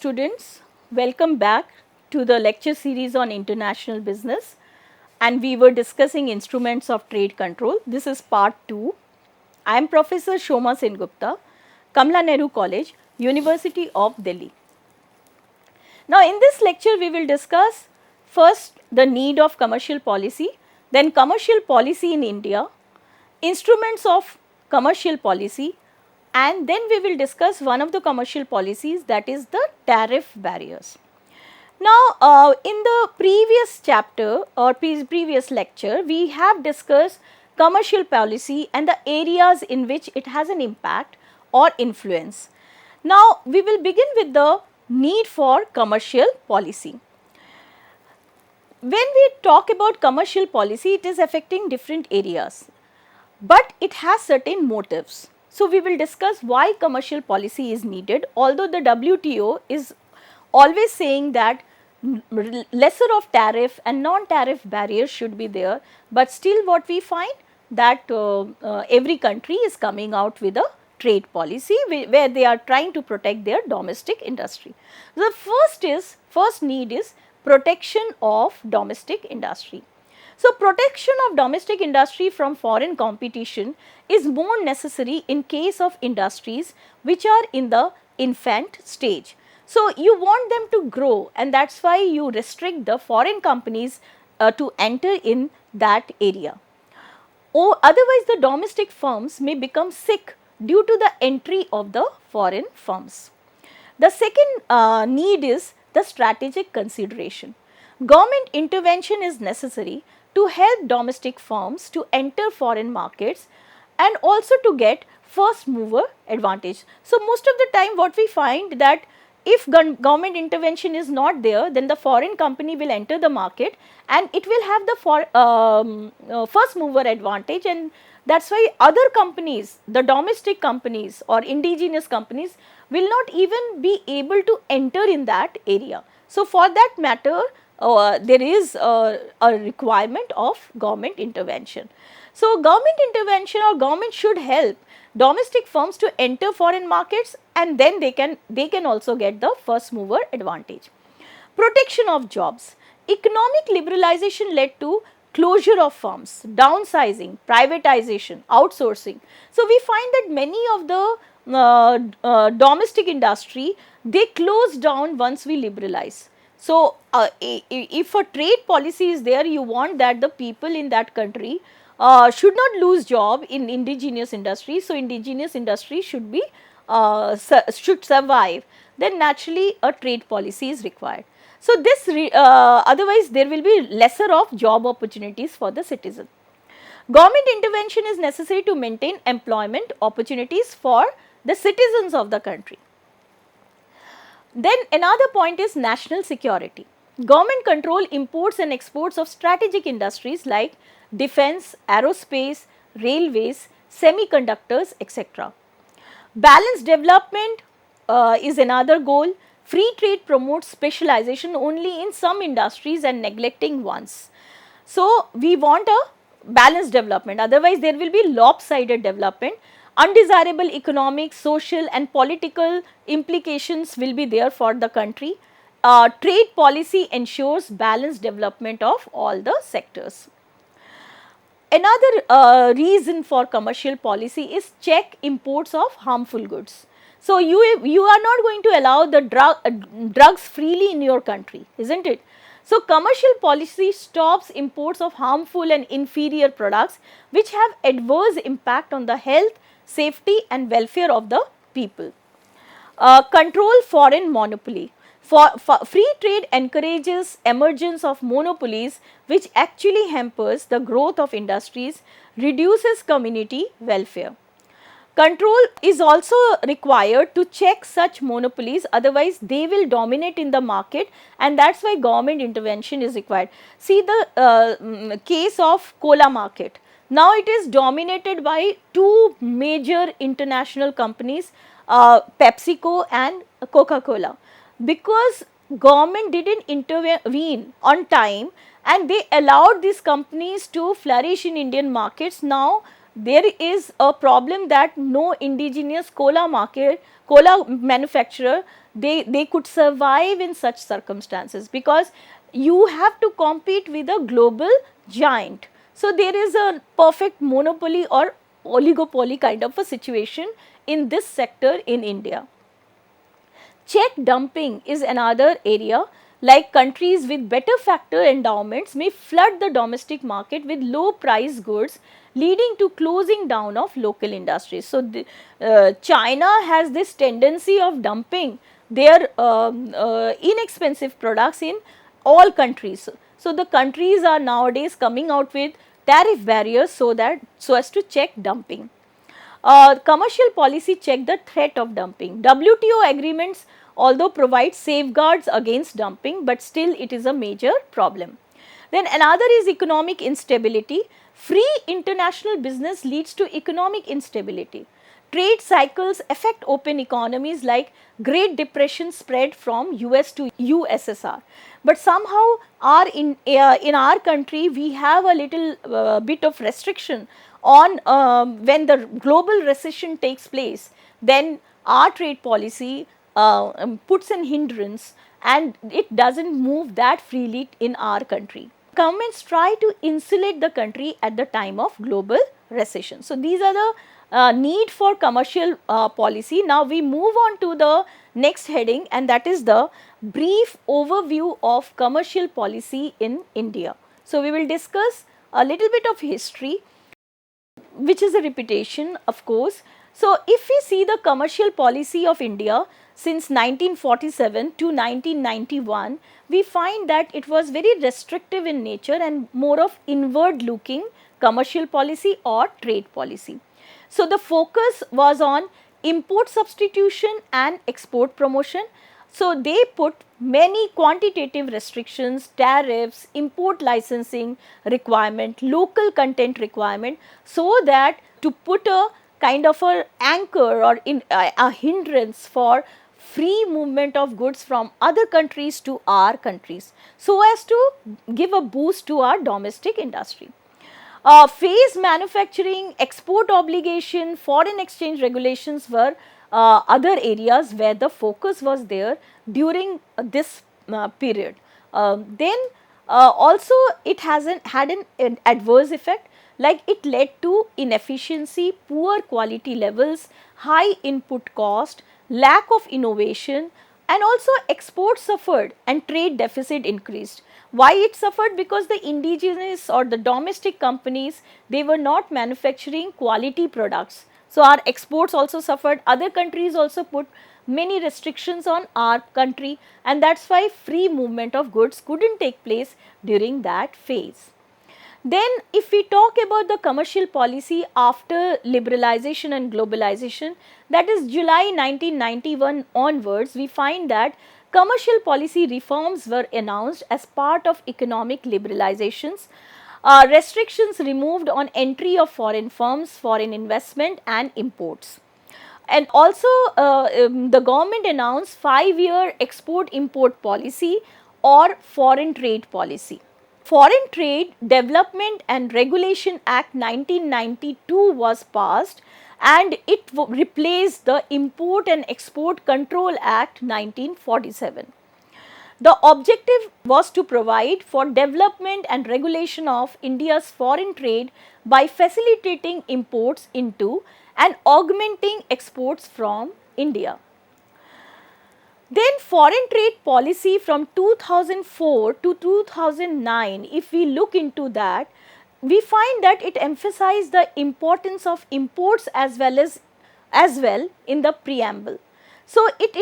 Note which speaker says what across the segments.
Speaker 1: students, welcome back to the lecture series on international business, and we were discussing instruments of trade control. This is part 2. I am Professor Shoma Sengupta, Kamla Nehru College, University of Delhi. Now in this lecture we will discuss first the need of commercial policy, then commercial policy in India, instruments of commercial policy, and then we will discuss one of the commercial policies, that is the tariff barriers. Now, in the previous chapter or previous lecture, we have discussed commercial policy and the areas in which it has an impact or influence. Now, we will begin with the need for commercial policy. When we talk about commercial policy, it is affecting different areas, but it has certain motives. So, we will discuss why commercial policy is needed, although the WTO is always saying that lesser of tariff and non-tariff barriers should be there, but still what we find that every country is coming out with a trade policy where they are trying to protect their domestic industry. The first need is protection of domestic industry. So, protection of domestic industry from foreign competition is more necessary in case of industries which are in the infant stage. So, you want them to grow, and that is why you restrict the foreign companies to enter in that area. Or otherwise the domestic firms may become sick due to the entry of the foreign firms. The second need is the strategic consideration. Government intervention is necessary to help domestic firms to enter foreign markets and also to get first mover advantage. So, most of the time what we find that if government intervention is not there, then the foreign company will enter the market and it will have the first mover advantage, and that is why other companies, the domestic companies or indigenous companies will not even be able to enter in that area. So, for that matter, there is a requirement of government intervention. So, government intervention or government should help domestic firms to enter foreign markets, and then they can also get the first mover advantage. Protection of jobs. Economic liberalization led to closure of firms, downsizing, privatization, outsourcing. So, we find that many of the domestic industry, they close down once we liberalize. So, if a trade policy is there, you want that the people in that country should not lose job in indigenous industry. So, indigenous industry should be should survive, then naturally a trade policy is required. So, this otherwise there will be lesser of job opportunities for the citizen. Government intervention is necessary to maintain employment opportunities for the citizens of the country. Then another point is national security. Government control imports and exports of strategic industries like defense, aerospace, railways, semiconductors, etc. Balanced development is another goal. Free trade promotes specialization only in some industries and neglecting ones. So, we want a balanced development, otherwise there will be lopsided development. Undesirable economic, social and political implications will be there for the country. Trade policy ensures balanced development of all the sectors. Another reason for commercial policy is check imports of harmful goods. So, you are not going to allow the drugs freely in your country, isn't it? So, commercial policy stops imports of harmful and inferior products which have adverse impact on the health, safety and welfare of the people. Control foreign monopoly. Free trade encourages emergence of monopolies which actually hampers the growth of industries, reduces community welfare. Control is also required to check such monopolies, otherwise they will dominate in the market, and that is why government intervention is required. See the case of cola market. Now it is dominated by two major international companies, PepsiCo and Coca-Cola, because government did not intervene on time and they allowed these companies to flourish in Indian markets. Now there is a problem that no indigenous cola manufacturer they could survive in such circumstances, because you have to compete with a global giant. So there is a perfect monopoly or oligopoly kind of a situation in this sector in India. Check dumping is another area, like countries with better factor endowments may flood the domestic market with low price goods, leading to closing down of local industries. So, China has this tendency of dumping their inexpensive products in all countries. So, the countries are nowadays coming out with tariff barriers so as to check dumping. Commercial policy check the threat of dumping. WTO agreements although provide safeguards against dumping, but still it is a major problem. Then another is economic instability. Free international business leads to economic instability. Trade cycles affect open economies, like Great Depression spread from US to USSR. But somehow in our country we have a little bit of restriction on when the global recession takes place, then our trade policy puts an hindrance and it does not move that freely in our country. Governments try to insulate the country at the time of global recession. So, these are the need for commercial policy. Now, we move on to the next heading, and that is the brief overview of commercial policy in India. So, we will discuss a little bit of history, which is a repetition, of course. So, if we see the commercial policy of India since 1947 to 1991, we find that it was very restrictive in nature and more of inward looking commercial policy or trade policy. So, the focus was on import substitution and export promotion. So, they put many quantitative restrictions, tariffs, import licensing requirement, local content requirement, so that to put a kind of a anchor or a hindrance for free movement of goods from other countries to our countries, so as to give a boost to our domestic industry. Phase manufacturing, export obligation, foreign exchange regulations were other areas where the focus was there during this period. Then also it had an adverse effect, like it led to inefficiency, poor quality levels, high input cost, lack of innovation, and also export suffered and trade deficit increased. Why it suffered? Because the indigenous or the domestic companies, they were not manufacturing quality products. So, our exports also suffered, other countries also put many restrictions on our country, and that is why free movement of goods could not take place during that phase. Then if we talk about the commercial policy after liberalization and globalization, that is July 1991 onwards, we find that commercial policy reforms were announced as part of economic liberalizations. Restrictions removed on entry of foreign firms, foreign investment and imports. And also the government announced 5-year export import policy or foreign trade policy. Foreign Trade Development and Regulation Act 1992 was passed, and it replaced the Import and Export Control Act 1947. The objective was to provide for development and regulation of India's foreign trade by facilitating imports into and augmenting exports from India. Then foreign trade policy from 2004 to 2009, if we look into that, we find that it emphasized the importance of imports as well in the preamble. So, it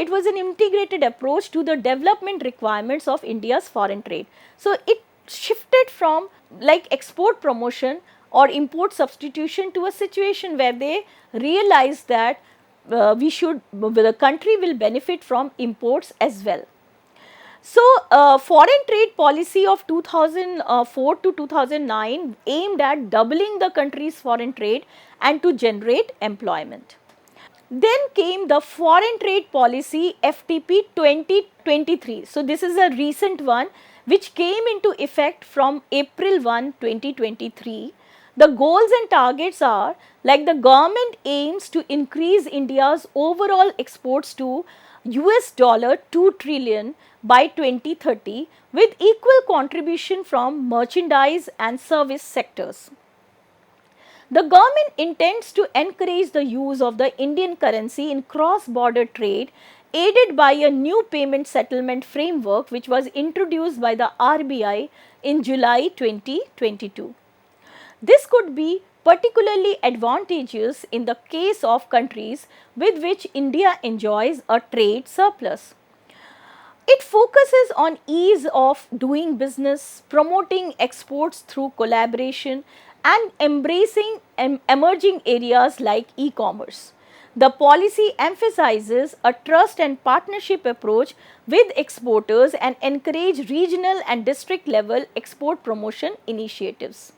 Speaker 1: was an integrated approach to the development requirements of India's foreign trade. So, it shifted from like export promotion or import substitution to a situation where they realized that the country will benefit from imports as well. So, foreign trade policy of 2004 to 2009 aimed at doubling the country's foreign trade and to generate employment. Then came the foreign trade policy FTP 2023. So, this is a recent one which came into effect from April 1, 2023. The goals and targets are like the government aims to increase India's overall exports to US dollar 2 trillion by 2030 with equal contribution from merchandise and service sectors. The government intends to encourage the use of the Indian currency in cross-border trade aided by a new payment settlement framework which was introduced by the RBI in July 2022. This could be particularly advantageous in the case of countries with which India enjoys a trade surplus. It focuses on ease of doing business, promoting exports through collaboration, and embracing emerging areas like e-commerce. The policy emphasizes a trust and partnership approach with exporters and encourage regional and district level export promotion initiatives.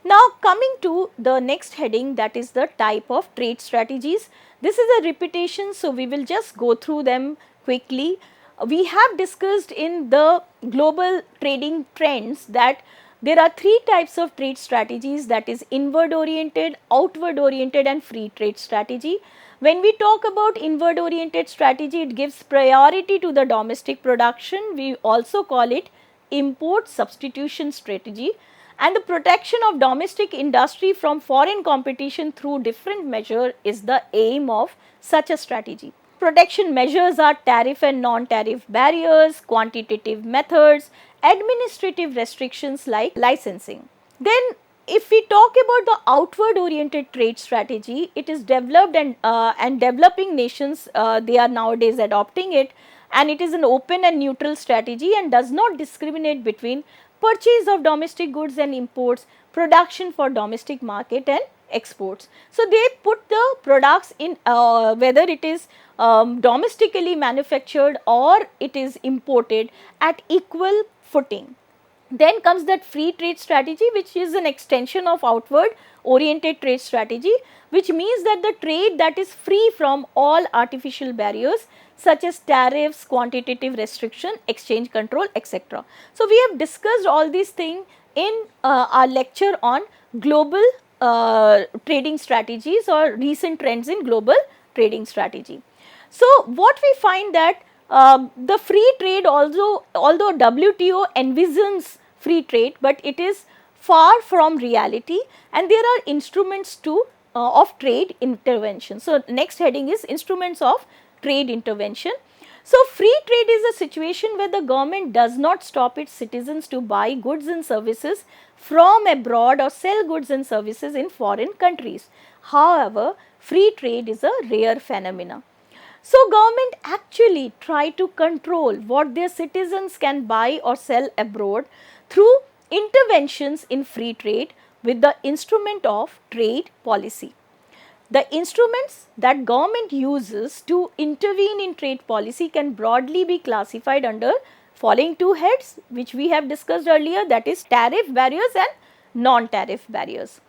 Speaker 1: Now coming to the next heading, that is the type of trade strategies. This is a repetition, so we will just go through them quickly. We have discussed in the global trading trends that there are three types of trade strategies, that is inward oriented, outward oriented and free trade strategy. When we talk about inward oriented strategy, it gives priority to the domestic production. We also call it import substitution strategy, and the protection of domestic industry from foreign competition through different measures is the aim of such a strategy. Protection measures are tariff and non-tariff barriers, quantitative methods, administrative restrictions like licensing. Then if we talk about the outward oriented trade strategy, it is developed and developing nations, they are nowadays adopting it, and it is an open and neutral strategy and does not discriminate between purchase of domestic goods and imports, production for domestic market and exports. So they put the products in whether it is domestically manufactured or it is imported at equal footing. Then comes that free trade strategy, which is an extension of outward oriented trade strategy, which means that the trade that is free from all artificial barriers such as tariffs, quantitative restriction, exchange control, etc. So we have discussed all these things in our lecture on global trading strategies or recent trends in global trading strategy. So what we find that the free trade although WTO envisions free trade, but it is far from reality, and there are instruments to of trade intervention. So next heading is instruments of trade intervention. So free trade is a situation where the government does not stop its citizens to buy goods and services from abroad or sell goods and services in foreign countries. However, free trade is a rare phenomena. So government actually try to control what their citizens can buy or sell abroad through interventions in free trade with the instrument of trade policy. The instruments that government uses to intervene in trade policy can broadly be classified under following two heads, which we have discussed earlier, that is tariff barriers and non-tariff barriers.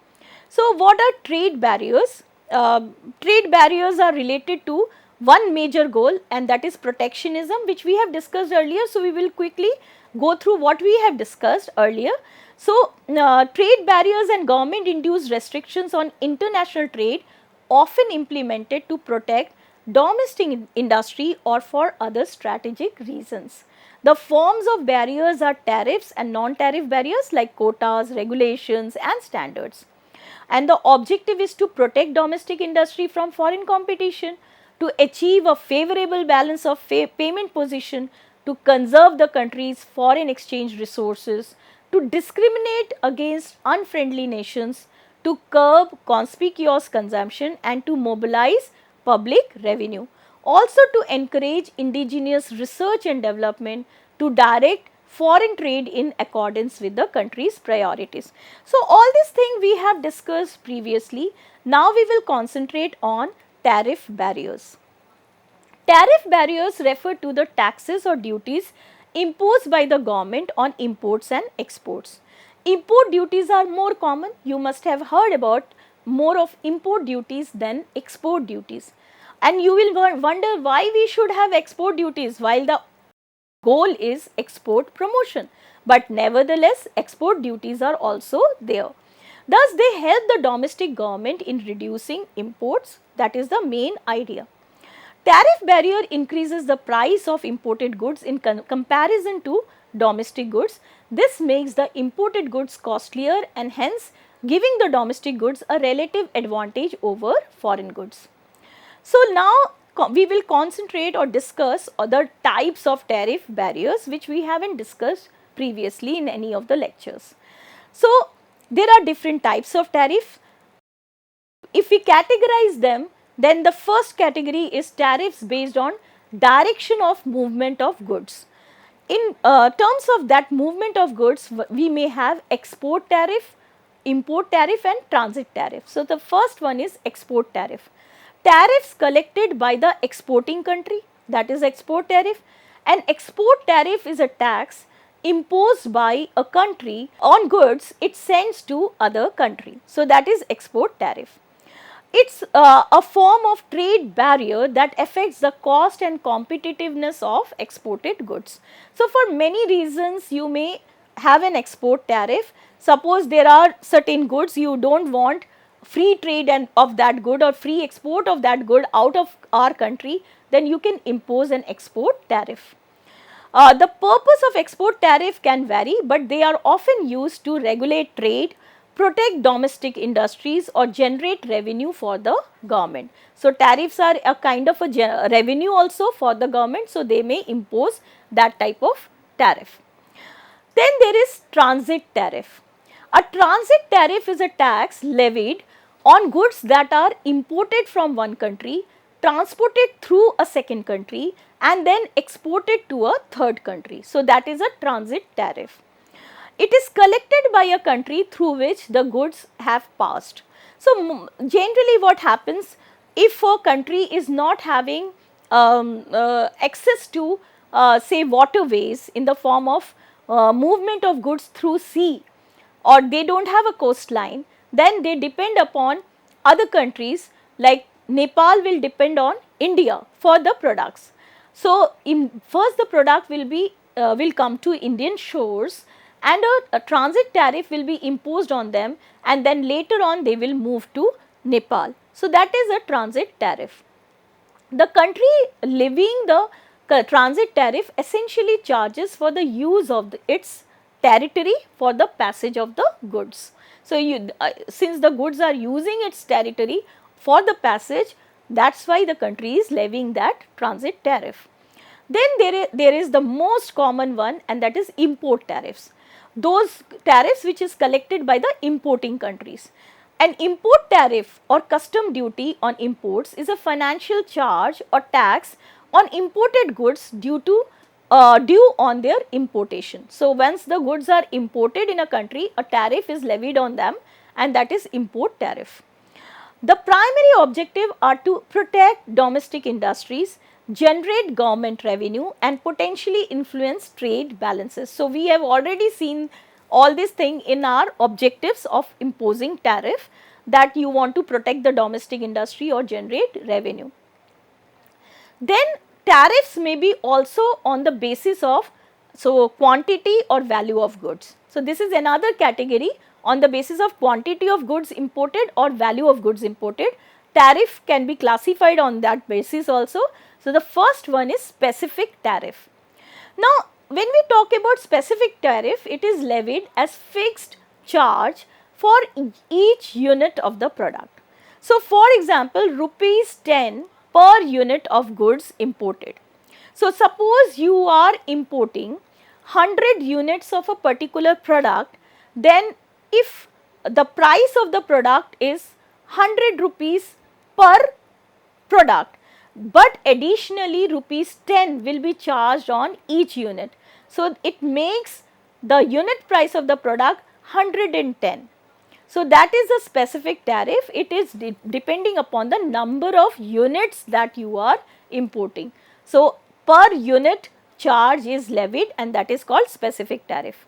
Speaker 1: So what are trade barriers? Trade barriers are related to one major goal, and that is protectionism, which we have discussed earlier. So we will quickly go through what we have discussed earlier. So trade barriers and government induced restrictions on international trade often implemented to protect domestic industry or for other strategic reasons. The forms of barriers are tariffs and non-tariff barriers like quotas, regulations and standards. And the objective is to protect domestic industry from foreign competition, to achieve a favorable balance of payment position, to conserve the country's foreign exchange resources, to discriminate against unfriendly nations, to curb conspicuous consumption and to mobilize public revenue. Also to encourage indigenous research and development, to direct foreign trade in accordance with the country's priorities. So all these things we have discussed previously. Now we will concentrate on tariff barriers. Tariff barriers refer to the taxes or duties imposed by the government on imports and exports. Import duties are more common. You must have heard about more of import duties than export duties. And you will wonder why we should have export duties while the goal is export promotion. But nevertheless, export duties are also there. Thus, they help the domestic government in reducing imports. That is the main idea. Tariff barrier increases the price of imported goods in comparison to domestic goods. This makes the imported goods costlier and hence giving the domestic goods a relative advantage over foreign goods. So, now we will concentrate or discuss other types of tariff barriers which we haven't discussed previously in any of the lectures. So, there are different types of tariff. If we categorize them, then the first category is tariffs based on direction of movement of goods. In terms of that movement of goods, we may have export tariff, import tariff and transit tariff. So, the first one is export tariff. Tariffs collected by the exporting country, that is export tariff. An export tariff is a tax imposed by a country on goods it sends to other country. So, that is export tariff. It's a form of trade barrier that affects the cost and competitiveness of exported goods. So, for many reasons you may have an export tariff. Suppose there are certain goods you don't want free trade and of that good or free export of that good out of our country, then you can impose an export tariff. The purpose of export tariff can vary, but they are often used to regulate trade, protect domestic industries or generate revenue for the government. So, tariffs are a kind of a revenue also for the government, so they may impose that type of tariff. Then there is transit tariff. A transit tariff is a tax levied on goods that are imported from one country, transported through a second country and then exported to a third country. So, that is a transit tariff. It is collected by a country through which the goods have passed. So, generally what happens if a country is not having access to say waterways in the form of movement of goods through sea, or they do not have a coastline, then they depend upon other countries like Nepal will depend on India for the products. So, first the product will come to Indian shores and a transit tariff will be imposed on them and then later on they will move to Nepal. So, that is a transit tariff. The country levying the transit tariff essentially charges for the use of its territory for the passage of the goods. So, since the goods are using its territory for the passage, that is why the country is levying that transit tariff. Then there is the most common one, and that is import tariffs. Those tariffs which is collected by the importing countries. An import tariff or custom duty on imports is a financial charge or tax on imported goods due on their importation. So, once the goods are imported in a country, a tariff is levied on them and that is import tariff. The primary objective are to protect domestic industries, generate government revenue and potentially influence trade balances. So, we have already seen all these things in our objectives of imposing tariff, that you want to protect the domestic industry or generate revenue. Then tariffs may be also on the basis of quantity or value of goods. So, this is another category on the basis of quantity of goods imported or value of goods imported. Tariff can be classified on that basis also. So, the first one is specific tariff. Now, when we talk about specific tariff, it is levied as fixed charge for each unit of the product. So, for example, rupees 10 per unit of goods imported. So, suppose you are importing 100 units of a particular product, then if the price of the product is 100 rupees per product, but additionally rupees 10 will be charged on each unit. So, it makes the unit price of the product 110. So, that is a specific tariff. It is depending upon the number of units that you are importing. So, per unit charge is levied and that is called specific tariff.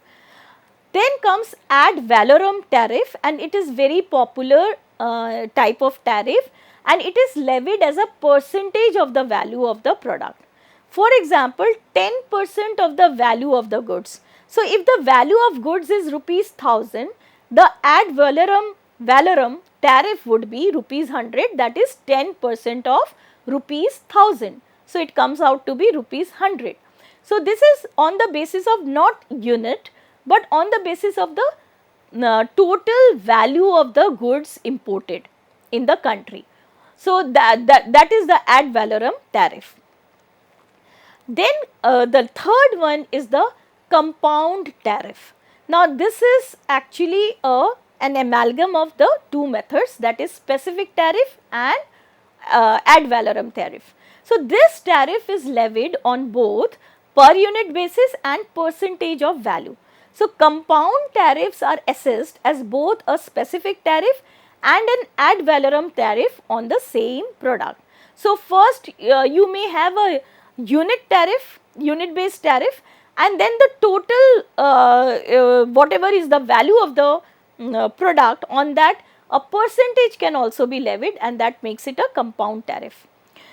Speaker 1: Then comes ad valorem tariff, and it is very popular type of tariff, and it is levied as a percentage of the value of the product. For example, 10% of the value of the goods. So, if the value of goods is rupees 1000, the ad valorem valorum tariff would be rupees 100, that is 10% of rupees 1000. So, it comes out to be rupees 100. So, this is on the basis of not unit, but on the basis of the total value of the goods imported in the country. So, that is the ad valorem tariff. Then the third one is the compound tariff. Now, this is actually an amalgam of the two methods, that is specific tariff and ad valorem tariff. So, this tariff is levied on both per unit basis and percentage of value. So, compound tariffs are assessed as both a specific tariff and an ad valorem tariff on the same product. So, first you may have a unit tariff, unit based tariff, and then the total whatever is the value of the product, on that a percentage can also be levied, and that makes it a compound tariff.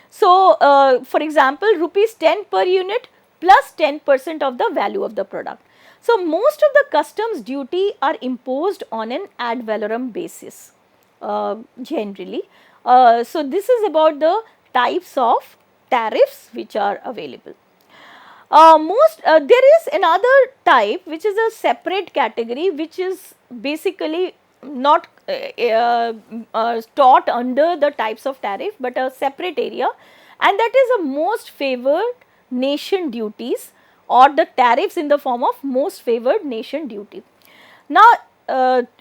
Speaker 1: So, for example, rupees 10 per unit plus 10% of the value of the product. So, most of the customs duty are imposed on an ad valorem basis generally. So, this is about the types of tariffs which are available. There is another type which is a separate category, which is basically not taught under the types of tariff, but a separate area, and that is a most favored nation duties, or the tariffs in the form of most favored nation duty. Now,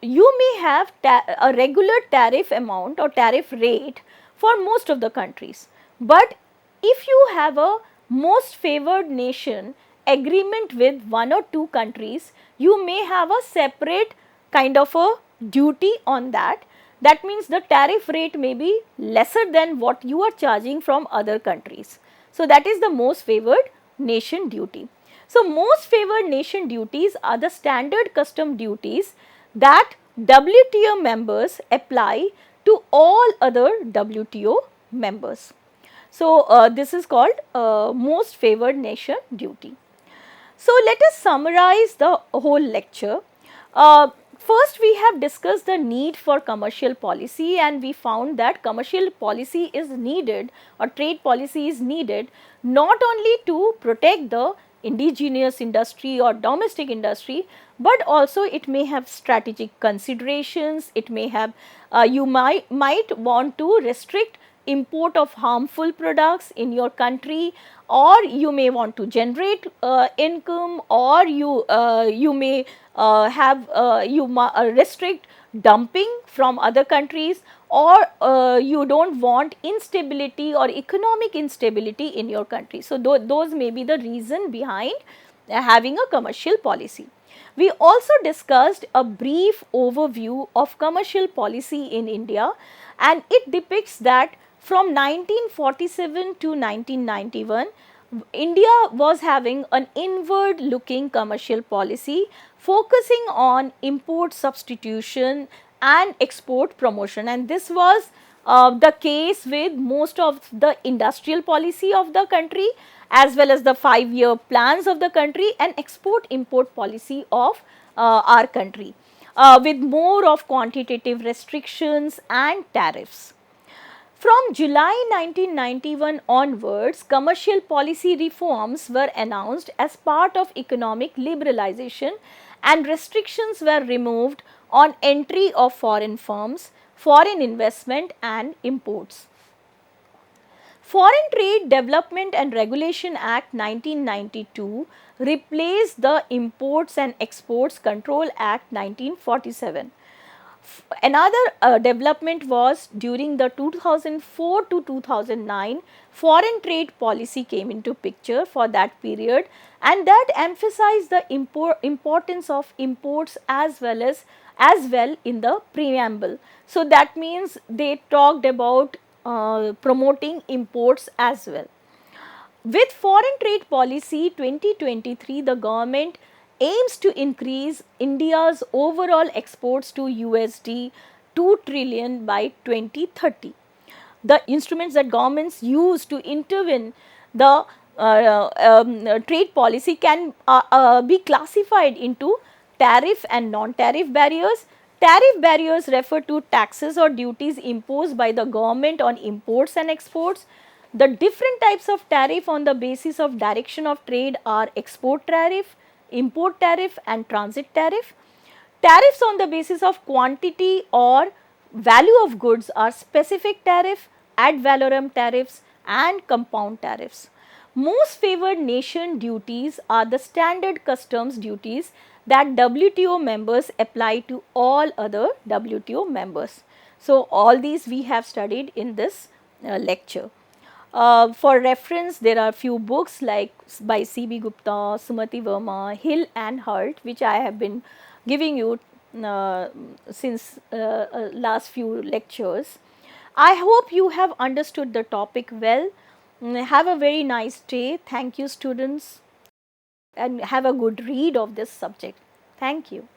Speaker 1: you may have a regular tariff amount or tariff rate for most of the countries, but if you have a most favored nation agreement with one or two countries, you may have a separate kind of a duty on that. That means the tariff rate may be lesser than what you are charging from other countries. So, that is the most favored nation duty. So, most favored nation duties are the standard custom duties that WTO members apply to all other WTO members. So, this is called most favored nation duty. So, let us summarize the whole lecture. First, we have discussed the need for commercial policy, and we found that commercial policy is needed, or trade policy is needed, not only to protect the indigenous industry or domestic industry, but also it may have strategic considerations. It may have, you might want to restrict import of harmful products in your country, or you may want to generate income, or you may restrict dumping from other countries, or you do not want instability or economic instability in your country. So, those may be the reason behind having a commercial policy. We also discussed a brief overview of commercial policy in India, and it depicts that from 1947 to 1991, India was having an inward looking commercial policy focusing on import substitution and export promotion, and this was the case with most of the industrial policy of the country, as well as the 5-year plans of the country and export import policy of our country, with more of quantitative restrictions and tariffs. From July 1991 onwards, commercial policy reforms were announced as part of economic liberalization, and restrictions were removed on entry of foreign firms, foreign investment and imports. Foreign Trade Development and Regulation Act 1992 replaced the Imports and Exports Control Act 1947. Another development was during the 2004 to 2009 foreign trade policy came into picture for that period, and that emphasized the importance of imports as well in the preamble. So, that means they talked about promoting imports as well. With Foreign Trade Policy 2023, the government aims to increase India's overall exports to USD 2 trillion by 2030. The instruments that governments use to intervene the trade policy can be classified into tariff and non-tariff barriers, Tariff barriers refer to taxes or duties imposed by the government on imports and exports. The different types of tariff on the basis of direction of trade are export tariff, import tariff and transit tariff. Tariffs on the basis of quantity or value of goods are specific tariff, ad valorem tariffs and compound tariffs. Most favored nation duties are the standard customs duties that WTO members apply to all other WTO members. So, all these we have studied in this lecture. For reference, there are few books like by C.B. Gupta, Sumati Verma, Hill and Hult, which I have been giving you since last few lectures. I hope you have understood the topic well. Have a very nice day. Thank you, students, and have a good read of this subject. Thank you.